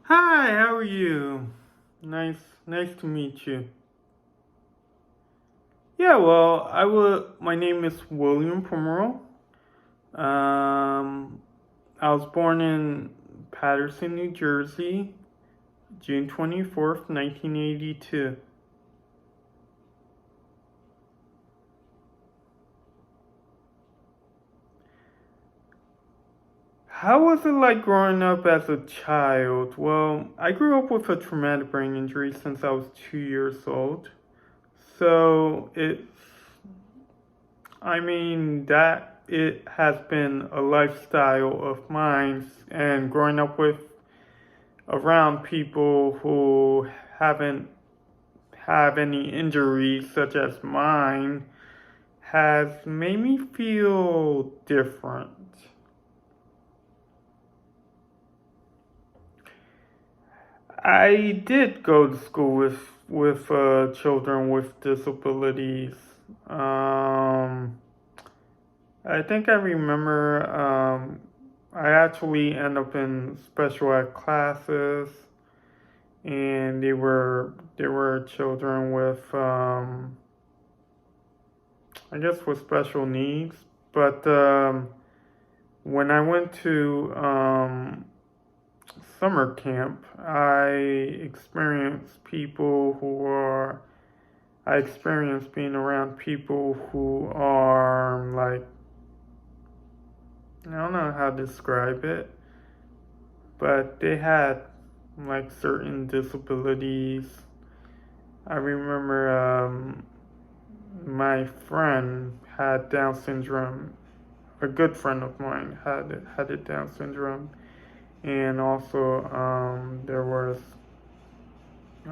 Hi, how are you? Nice to meet you. Yeah, well, my name is William Pomeroy. Um, I was born in Paterson, New Jersey, June 24th, 1982. How was it like growing up as a child? Well, I grew up with a traumatic brain injury since I was 2 years old. So that it has been a lifestyle of mine, and growing up with around people who haven't have any injuries such as mine has made me feel different. I did go to school with children with disabilities. Um, I think I remember. I actually end up in special ed classes, and they were children with I guess with special needs. But when I went to summer camp, I experienced being around people who are like, I don't know how to describe it, but they had like certain disabilities. I remember my friend had Down syndrome. A good friend of mine had a Down syndrome, and also there was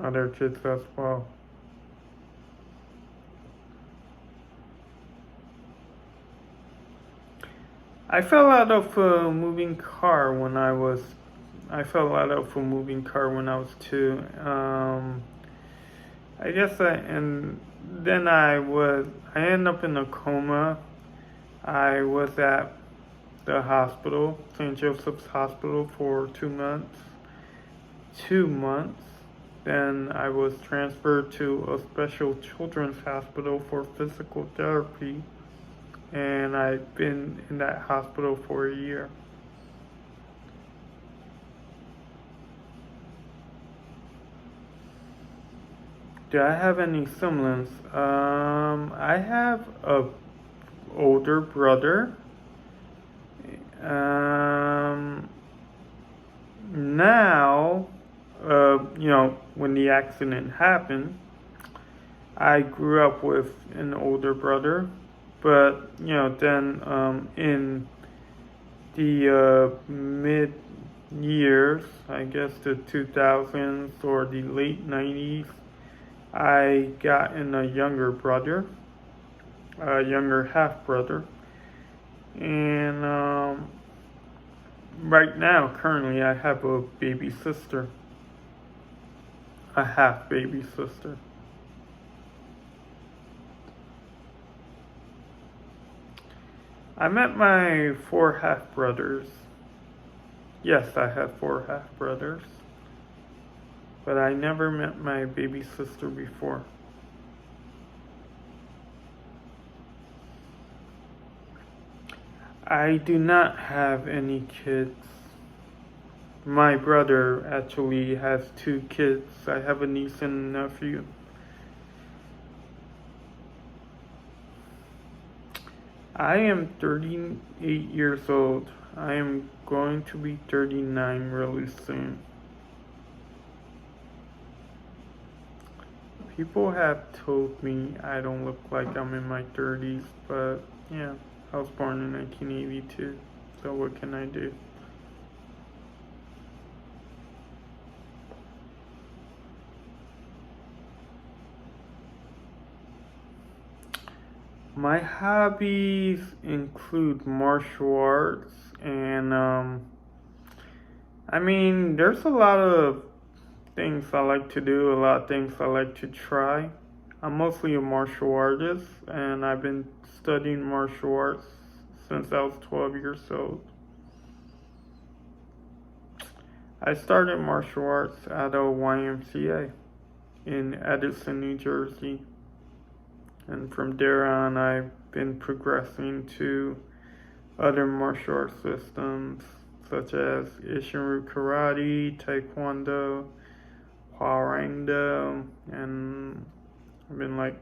other kids as well. I fell out of a moving car when I was. I fell out of a moving car when I was two. I guess and then I ended up in a coma. I was at the hospital, St. Joseph's Hospital, for 2 months. 2 months. Then I was transferred to a special children's hospital for physical therapy, and I've been in that hospital for a year. Do I have any siblings? I have a older brother. Um, now, when the accident happened, I grew up with an older brother, but then in the mid years, I guess the 2000s or the late 90s, I got in a younger brother, a younger half brother, and right now, currently, I have a baby sister, a half baby sister. I met my four half brothers. Yes, I have four half brothers, but I never met my baby sister before. I do not have any kids. My brother actually has two kids. I have a niece and a nephew. I am 38 years old. I am going to be 39 really soon. People have told me I don't look like I'm in my 30s, but yeah, I was born in 1982, so what can I do? My hobbies include martial arts, and there's a lot of things I like to do, a lot of things I like to try. I'm mostly a martial artist, and I've been studying martial arts since I was 12 years old. I started martial arts at a YMCA in Edison, New Jersey. And from there on, I've been progressing to other martial arts systems such as Isshin-ryu Karate, Taekwondo, Hwarangdo, and I've been like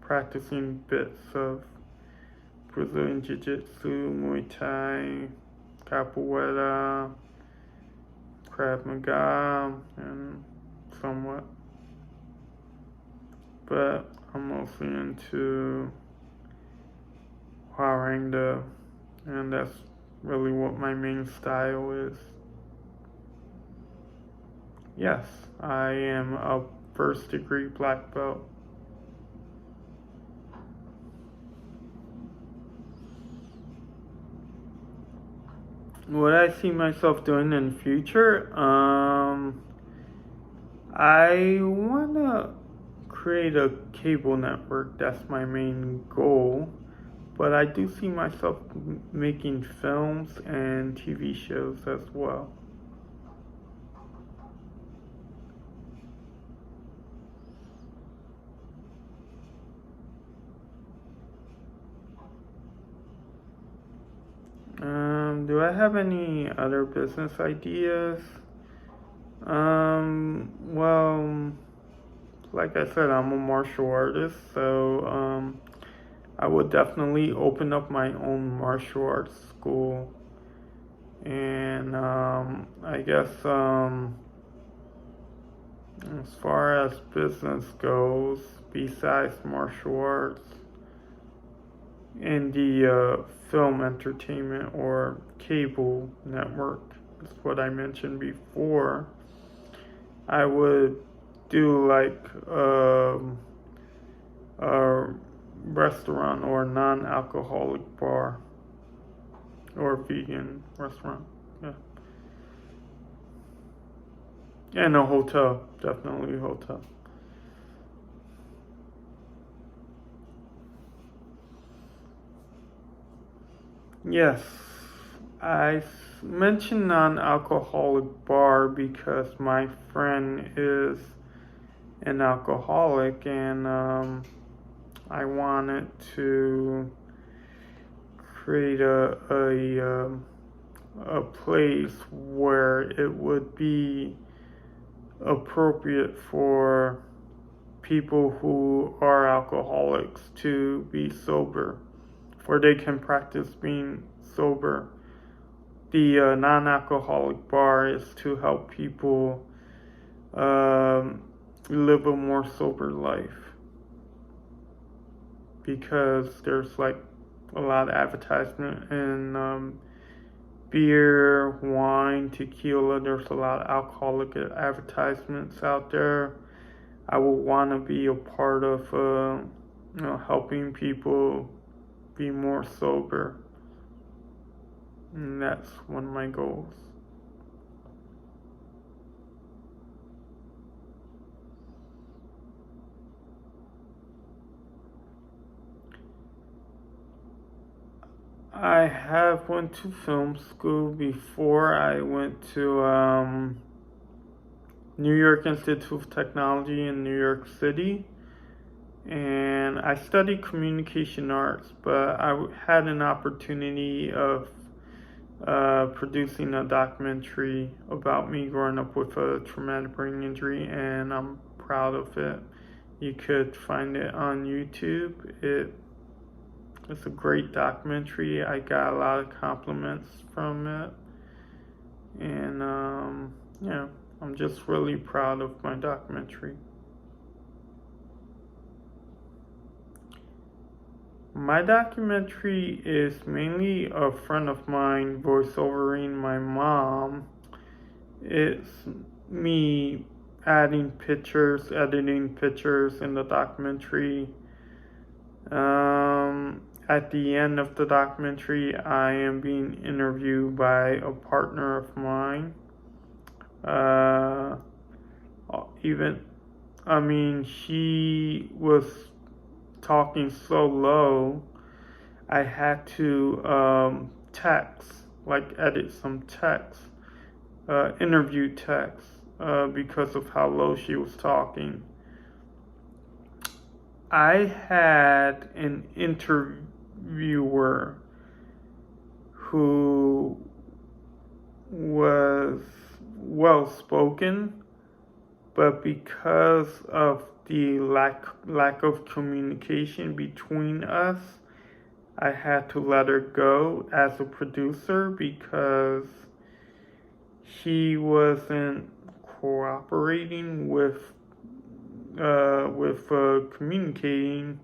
practicing bits of Brazilian Jiu-Jitsu, Muay Thai, Capoeira, Krav Maga, and somewhat. But I'm mostly into Hwarangdo, and that's really what my main style is. Yes, I am a first degree black belt. What I see myself doing in the future, I want to create a cable network. That's my main goal. But I do see myself making films and TV shows as well. Do I have any other business ideas? Well, like I said, I'm a martial artist, so I would definitely open up my own martial arts school. And I guess as far as business goes, besides martial arts, in the film entertainment or cable network, is what I mentioned before, I would do like a restaurant or non-alcoholic bar or vegan restaurant, yeah, and a hotel, definitely a hotel. Yes, I mentioned non-alcoholic bar because my friend is an alcoholic, and I wanted to create a place where it would be appropriate for people who are alcoholics to be sober, where they can practice being sober. The non-alcoholic bar is to help people live a more sober life, because there's like a lot of advertisement in beer, wine, tequila. There's a lot of alcoholic advertisements out there. I would want to be a part of helping people be more sober, and that's one of my goals. I have went to film school before. I went to New York Institute of Technology in New York City, and I studied communication arts, but I had an opportunity of producing a documentary about me growing up with a traumatic brain injury, and I'm proud of it. You could find it on YouTube. It's a great documentary. I got a lot of compliments from it, and yeah, I'm just really proud of my documentary. My documentary is mainly a friend of mine voiceovering my mom. It's me adding pictures, editing pictures in the documentary. At the end of the documentary, I am being interviewed by a partner of mine. She was talking so low, I had to text, like edit some text interview text because of how low she was talking. I had an interviewer who was well spoken, but because of the lack of communication between us, I had to let her go as a producer because she wasn't cooperating with communicating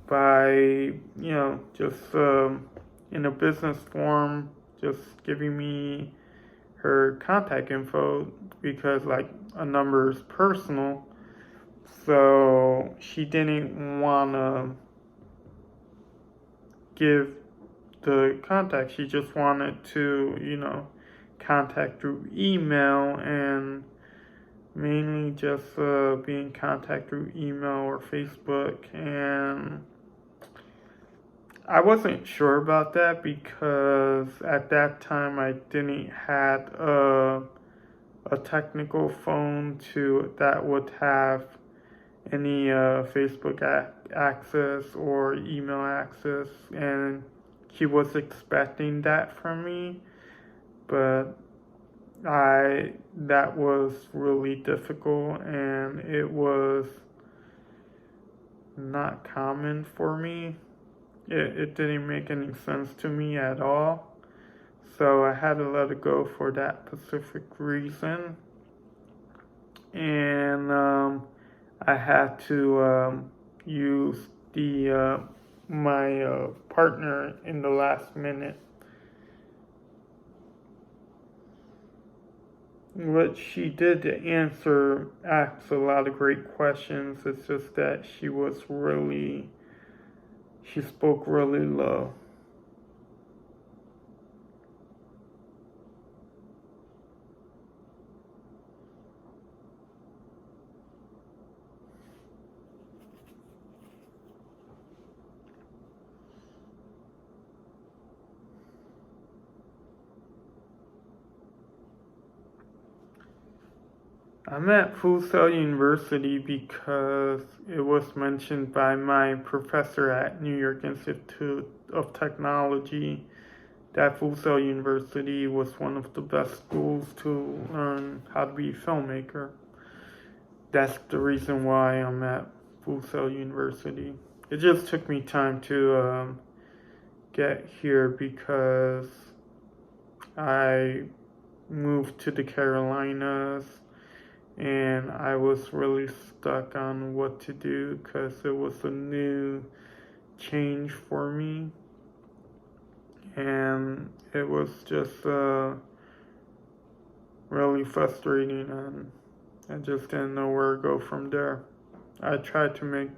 by just in a business form, just giving me her contact info because like a number is personal, so she didn't want to give the contact. She just wanted to contact through email, and mainly just be in contact through email or Facebook. And I wasn't sure about that because at that time I didn't have a technical phone that would have any Facebook access or email access, and she was expecting that from me, but that was really difficult, and it was not common for me. It didn't make any sense to me at all. So I had to let it go for that specific reason. And I had to use my partner in the last minute. What she did to answer asked a lot of great questions. It's just that she spoke really low. I'm at Full Sail University because it was mentioned by my professor at New York Institute of Technology that Full Sail University was one of the best schools to learn how to be a filmmaker. That's the reason why I'm at Full Sail University. It just took me time to get here because I moved to the Carolinas and I was really stuck on what to do because it was a new change for me, and it was just really frustrating, and I just didn't know where to go from there. I tried to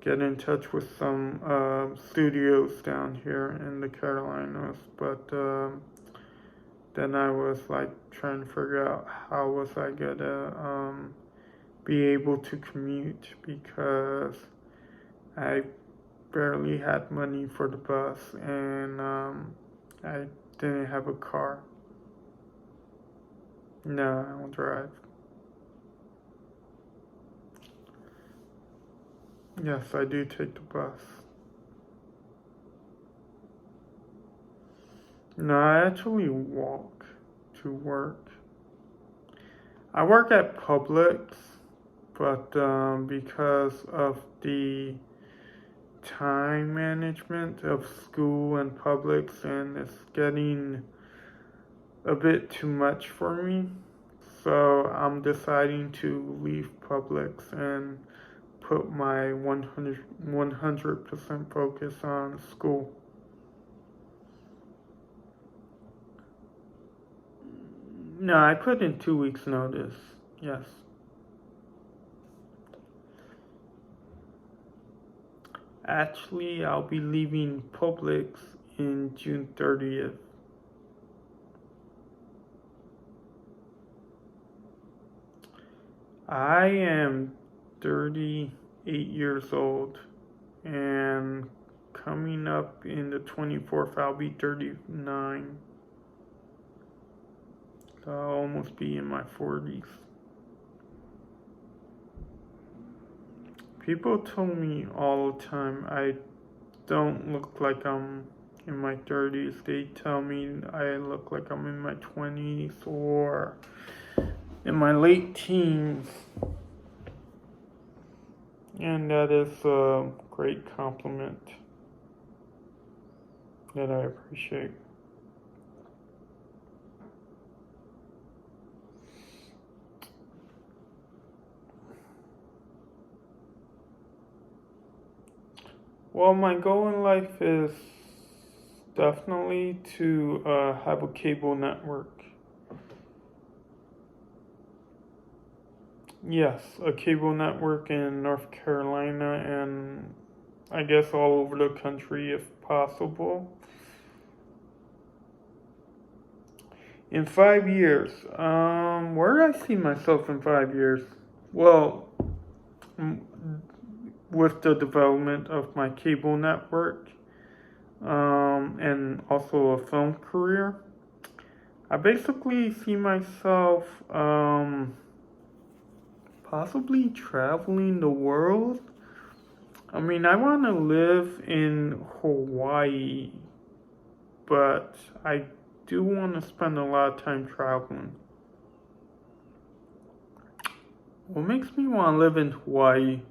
get in touch with some studios down here in the Carolinas, but then I was like trying to figure out how was I gonna be able to commute because I barely had money for the bus, and I didn't have a car. No, I don't drive. Yes, I do take the bus. No, I actually walk to work. I work at Publix, but because of the time management of school and Publix, and it's getting a bit too much for me, so I'm deciding to leave Publix and put my 100% focus on school. No, I put in 2 weeks notice. Yes. Actually, I'll be leaving Publix in June 30th. I am 38 years old, and coming up in the 24th, I'll be 39. I'll almost be in my 40s. People tell me all the time I don't look like I'm in my 30s. They tell me I look like I'm in my 20s or in my late teens. And that is a great compliment that I appreciate. Well, my goal in life is definitely to have a cable network. Yes, a cable network in North Carolina and I guess all over the country if possible. In 5 years, where do I see myself in 5 years? Well, with the development of my cable network and also a film career, I basically see myself possibly traveling the world. I mean, I want to live in Hawaii, but I do want to spend a lot of time traveling. What makes me want to live in Hawaii?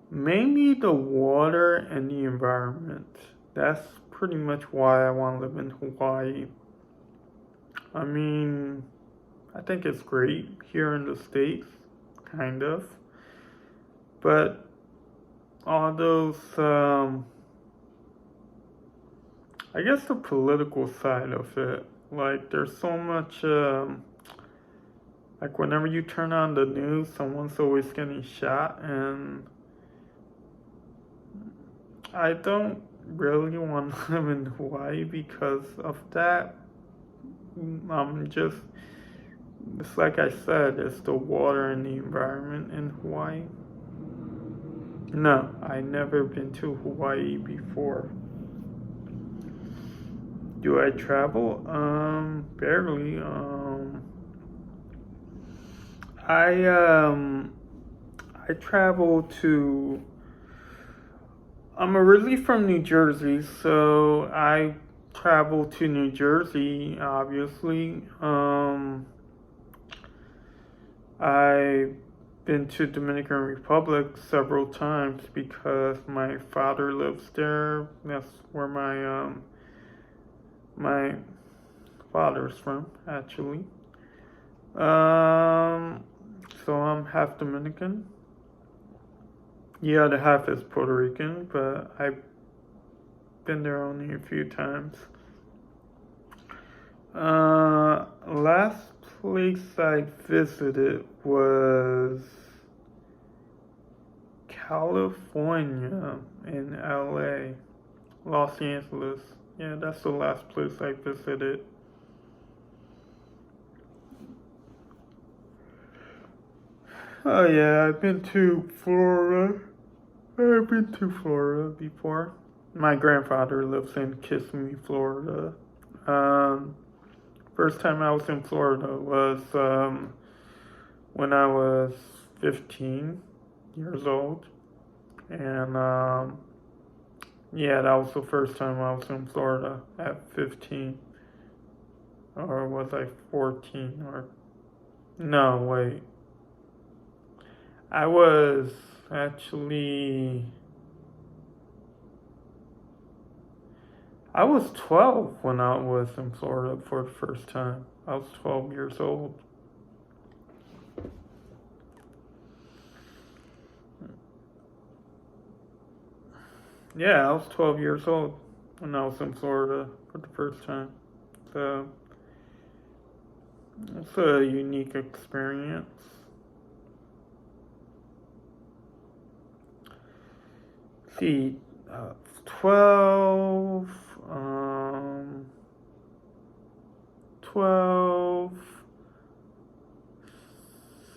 Mainly the water and the environment. That's pretty much why I want to live in Hawaii. I mean, I think it's great here in the States, kind of. But all those, I guess the political side of it, like there's so much, like whenever you turn on the news, someone's always getting shot, and I don't really want to live in Hawaii because of that. I'm just, it's like I said, it's the water and the environment in Hawaii. No, I never been to Hawaii before. Do I travel? Barely. I I travel to. I'm originally from New Jersey, so I travel to New Jersey. Obviously, I've been to Dominican Republic several times because my father lives there. That's where my father's from, actually. So I'm half Dominican. Yeah, the half is Puerto Rican, but I've been there only a few times. Last place I visited was California in LA, Los Angeles. Yeah, that's the last place I visited. Oh yeah, I've been to Florida. I've been to Florida before. My grandfather lives in Kissimmee, Florida. Um, First time I was in Florida was when I was 15 years old. And yeah, that was the first time I was in Florida at 15. Or was I 14? Or no, wait. I was actually. I was 12 when I was in Florida for the first time. I was 12 years old. Yeah, I was 12 years old when I was in Florida for the first time. So it's a unique experience. See, 12, 12,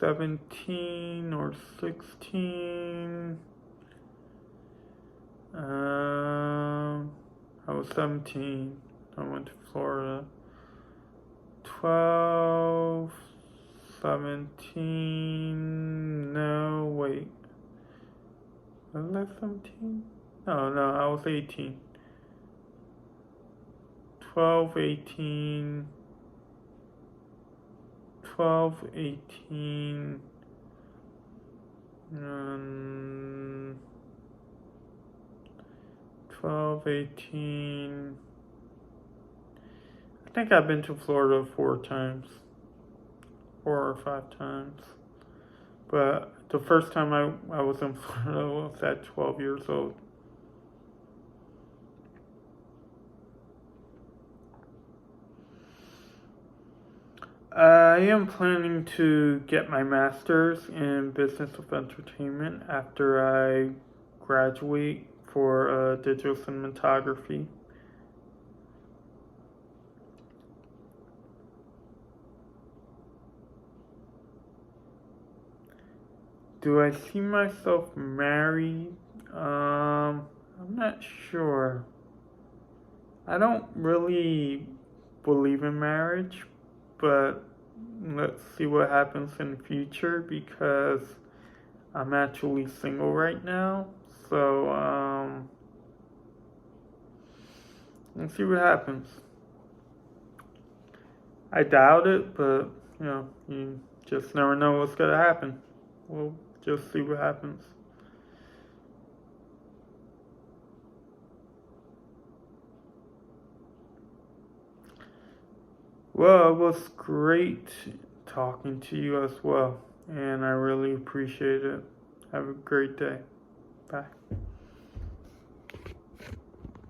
17 or 16. I was 17. I went to Florida. 12, 17, no, wait. Was I 17? No, I was 18. 12, 18, 12, 18, 12, 18. I think I've been to Florida 4 or 5 times. But the first time I was in Florida was at 12 years old. I am planning to get my master's in business of entertainment after I graduate for digital cinematography. Do I see myself married? I'm not sure. I don't really believe in marriage, but let's see what happens in the future because I'm actually single right now. So, let's see what happens. I doubt it, but you just never know what's gonna happen. We'll just see what happens. Well, it was great talking to you as well, and I really appreciate it. Have a great day. Bye.